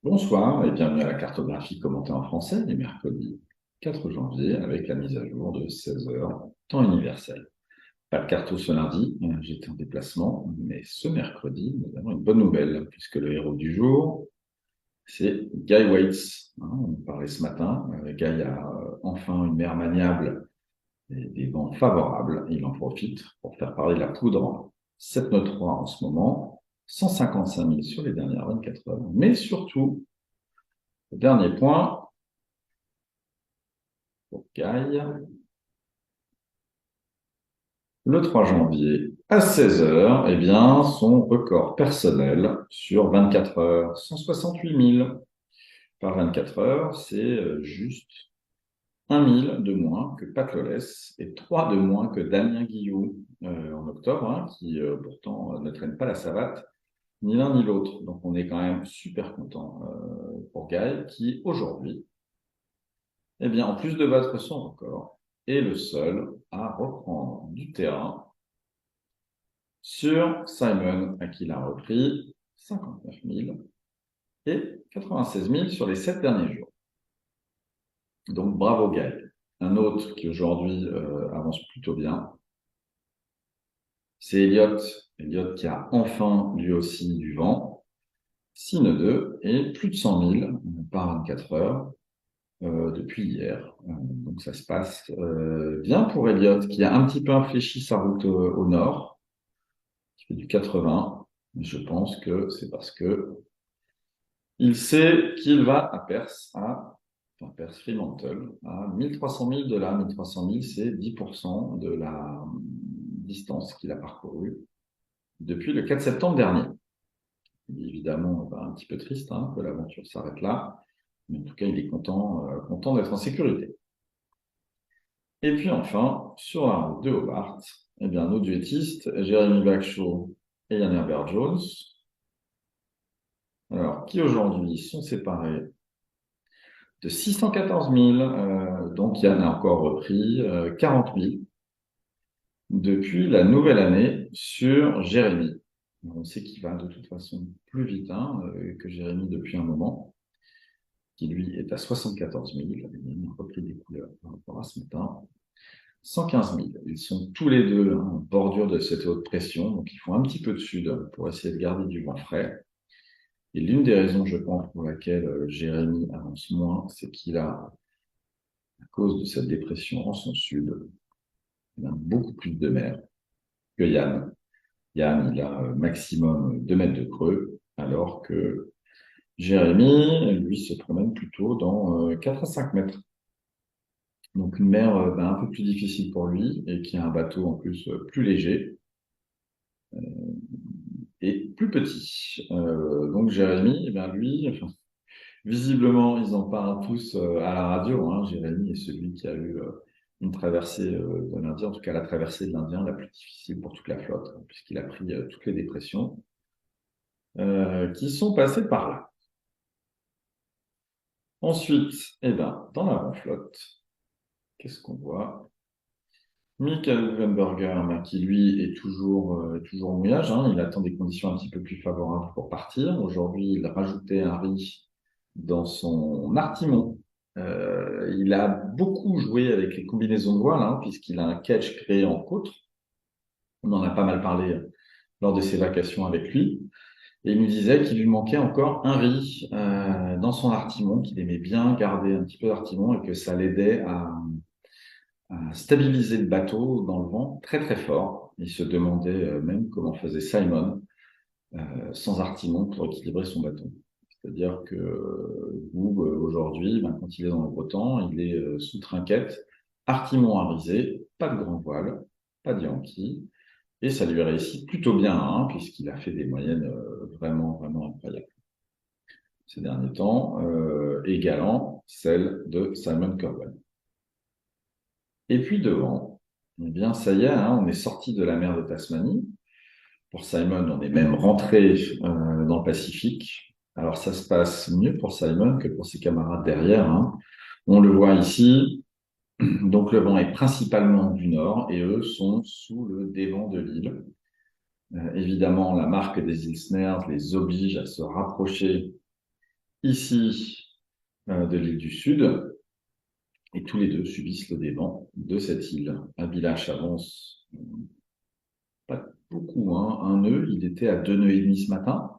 Bonsoir et bienvenue à la cartographie commentée en français les mercredis 4 janvier avec la mise à jour de 16 heures, temps universel. Pas de carto ce lundi, j'étais en déplacement, mais ce mercredi, nous avons une bonne nouvelle puisque le héros du jour, c'est Guy Waits. On en parlait ce matin, Guy a enfin une mer maniable et des vents favorables. Il en profite pour faire parler de la poudre 7,3 en ce moment, 155 000 sur les dernières 24 heures, mais surtout, le dernier point, pour Guy, le 3 janvier à 16 heures, eh bien, son record personnel sur 24 heures, 168 000 par 24 heures, c'est juste 1 000 de moins que Pat Lawless et 3 de moins que Damien Guillou en octobre, qui pourtant ne traîne pas la savate, ni l'un ni l'autre. Donc on est quand même super content pour Guy qui aujourd'hui, eh bien, en plus de battre son record, est le seul à reprendre du terrain sur Simon, à qui il a repris 59 000 et 96 000 sur les 7 derniers jours. Donc bravo Gaël. Un autre qui aujourd'hui avance plutôt bien, c'est Elliott. Elliott qui a enfin lui aussi du vent, 6 nœuds 2 et plus de 100 000 par 24 heures depuis hier. Donc ça se passe bien pour Elliott qui a un petit peu infléchi sa route au nord, qui fait du 80. Je pense que c'est parce que il sait qu'il va à Perth, Perth Fremantle, à 1300 000 de là. 1300 000, c'est 10% de la distance qu'il a parcourue depuis le 4 septembre dernier. Il est évidemment un petit peu triste que l'aventure s'arrête là, mais en tout cas, il est content d'être en sécurité. Et puis enfin, sur la route de Hobart, eh bien, nos duettistes, Jeremy Bagshaw et Jan Herbert Jones, alors, qui aujourd'hui sont séparés de 614 000, donc Yann a encore repris 40 000 depuis la nouvelle année sur Jérémy. On sait qu'il va de toute façon plus vite que Jérémy depuis un moment, qui lui est à 74 000. Il a repris des couleurs par rapport à ce matin. 115 000. Ils sont tous les deux en bordure de cette haute pression, donc ils font un petit peu de sud pour essayer de garder du vent frais. Et l'une des raisons, je pense, pour laquelle Jérémy avance moins, c'est qu'il a, à cause de cette dépression en son sud, il a beaucoup plus de mer que Yann. Yann, il a maximum 2 mètres de creux, alors que Jérémy, lui, se promène plutôt dans 4 à 5 mètres. Donc une mer un peu plus difficile pour lui et qui a un bateau en plus plus léger et plus petit. Donc Jérémy, lui, enfin, visiblement, ils en parlent tous à la radio. Jérémy est celui qui a eu une traversée de l'Indien, en tout cas la traversée de l'Indien la plus difficile pour toute la flotte, puisqu'il a pris toutes les dépressions qui sont passées par là. Ensuite, dans l'avant-flotte, qu'est-ce qu'on voit? Michael Wemberger, qui lui est toujours au mouillage. Il attend des conditions un petit peu plus favorables pour partir. Aujourd'hui, il rajoutait un riz dans son artimon. Il a beaucoup joué avec les combinaisons de voile, puisqu'il a un catch créé en côte. On en a pas mal parlé lors de ses vacations avec lui. Et il nous disait qu'il lui manquait encore un riz dans son artimon, qu'il aimait bien garder un petit peu d'artimon et que ça l'aidait à stabiliser le bateau dans le vent très très fort. Il se demandait même comment faisait Simon sans artimon pour équilibrer son bateau. C'est-à-dire que aujourd'hui, quand il est dans le beau temps, il est sous trinquette, artimon à riser, pas de grand voile, pas de Yankee, et ça lui réussit plutôt bien, puisqu'il a fait des moyennes vraiment, vraiment incroyables ces derniers temps, égalant celle de Simon Corwell. Et puis devant, eh bien, ça y est, on est sorti de la mer de Tasmanie. Pour Simon, on est même rentré dans le Pacifique. Alors, ça se passe mieux pour Simon que pour ses camarades derrière. On le voit ici. Donc, le vent est principalement du nord et eux sont sous le dévent de l'île. Évidemment, la marque des îles Snares les oblige à se rapprocher ici de l'île du Sud, et tous les deux subissent le dévent de cette île. Abilash avance pas beaucoup, hein, un nœud, il était à 2 nœuds et demi ce matin,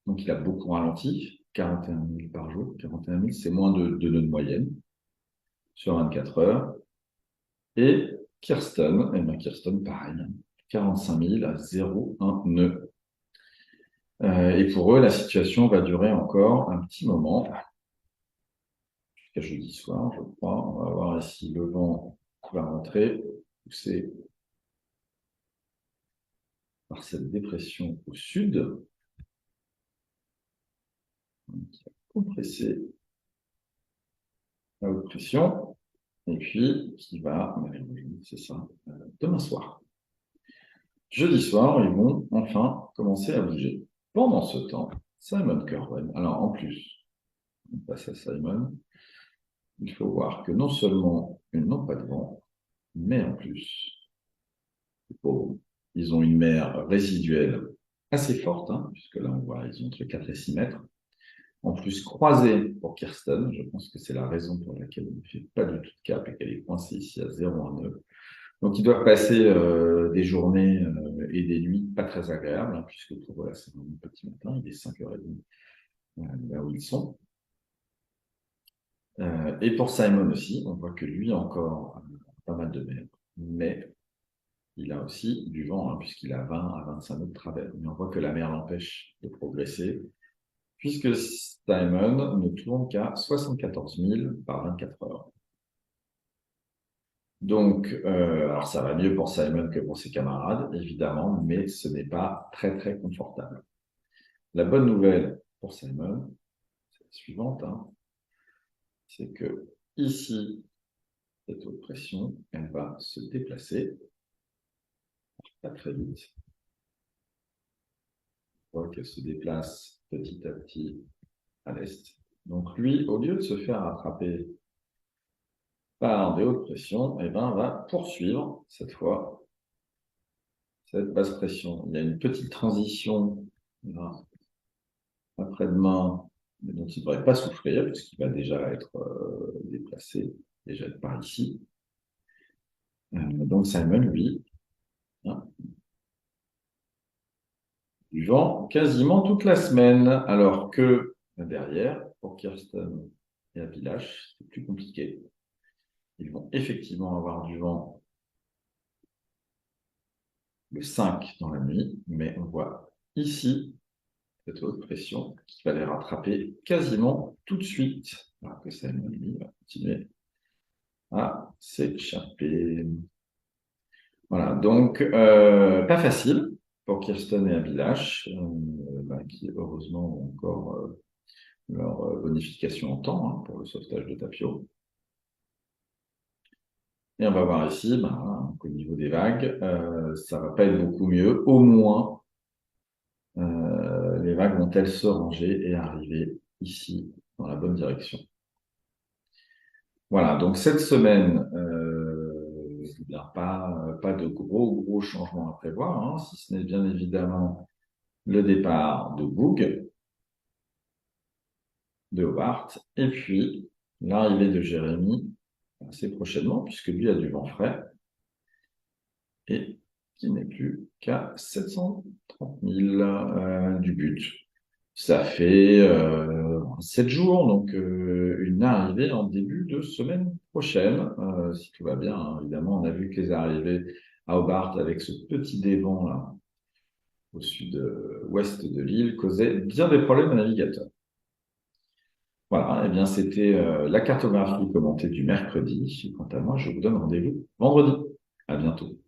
donc il a beaucoup ralenti, 41 000 par jour, 41 000, c'est moins de 2 nœuds de moyenne sur 24 heures. Et Kirsten, eh bien Kirsten, pareil, 45 000 à 0,1 nœud. Et pour eux, la situation va durer encore un petit moment, jusqu'à jeudi soir, je crois. On va voir si le vent va rentrer, poussé par cette dépression au sud, qui va compresser la haute pression, et puis qui va, c'est ça, demain soir. Jeudi soir, ils vont enfin commencer à bouger. Pendant ce temps, Simon Kerwen, alors en plus, on passe à Simon, il faut voir que non seulement ils n'ont pas de vent, mais en plus, ils ont une mer résiduelle assez forte, hein, puisque là on voit, ils ont entre 4 et 6 mètres. En plus, croisée pour Kirsten, je pense que c'est la raison pour laquelle elle ne fait pas du tout de cap et qu'elle est coincée ici à 0,1 nœud. Donc ils doivent passer des journées et des nuits pas très agréables, hein, puisque pour eux, c'est un petit matin, il est 5h30 là où ils sont. Et pour Simon aussi, on voit que lui encore pas mal de mer, mais il a aussi du vent, hein, puisqu'il a 20 à 25 nœuds de travers. Mais on voit que la mer l'empêche de progresser, puisque Simon ne tourne qu'à 74 000 par 24 heures. Donc, alors ça va mieux pour Simon que pour ses camarades, évidemment, mais ce n'est pas très, très confortable. La bonne nouvelle pour Simon, c'est la suivante, hein, c'est que ici, cette haute pression, elle va se déplacer, pas très vite. On voit qu'elle se déplace petit à petit à l'est. Donc lui, au lieu de se faire attraper par des hautes pressions, eh ben, va poursuivre cette fois cette basse pression. Il y a une petite transition là, après-demain, mais dont il ne devrait pas souffrir, puisqu'il va déjà être déplacé, déjà être par ici. Donc Simon, lui, hein, du vent quasiment toute la semaine, alors que derrière, pour Kirsten et Abilash, c'est plus compliqué. Ils vont effectivement avoir du vent le 5 dans la nuit, mais on voit ici cette haute pression qui va les rattraper quasiment tout de suite, alors que Simon, lui, va continuer à s'échapper. Voilà, donc pas facile pour Kirsten et Abilash, qui heureusement ont encore leur bonification en temps, hein, pour le sauvetage de Tapio. Et on va voir ici, qu'au niveau des vagues, ça va pas être beaucoup mieux. Au moins, les vagues vont-elles se ranger et arriver ici, dans la bonne direction. Voilà, donc cette semaine, il n'y a pas de gros changements à prévoir, hein, si ce n'est bien évidemment le départ de Boog, de Hobart, et puis l'arrivée de Jérémy assez prochainement, puisque lui a du vent frais, et qui n'est plus qu'à 730 000 du but. Ça fait 7 jours, donc une arrivée en début de semaine prochaine, si tout va bien, hein. Évidemment, on a vu que les arrivées à Hobart avec ce petit dévent là, au sud-ouest de l'île, causaient bien des problèmes aux navigateurs. Voilà, et bien c'était la cartographie commentée du mercredi. Quant à moi, je vous donne rendez-vous vendredi. À bientôt.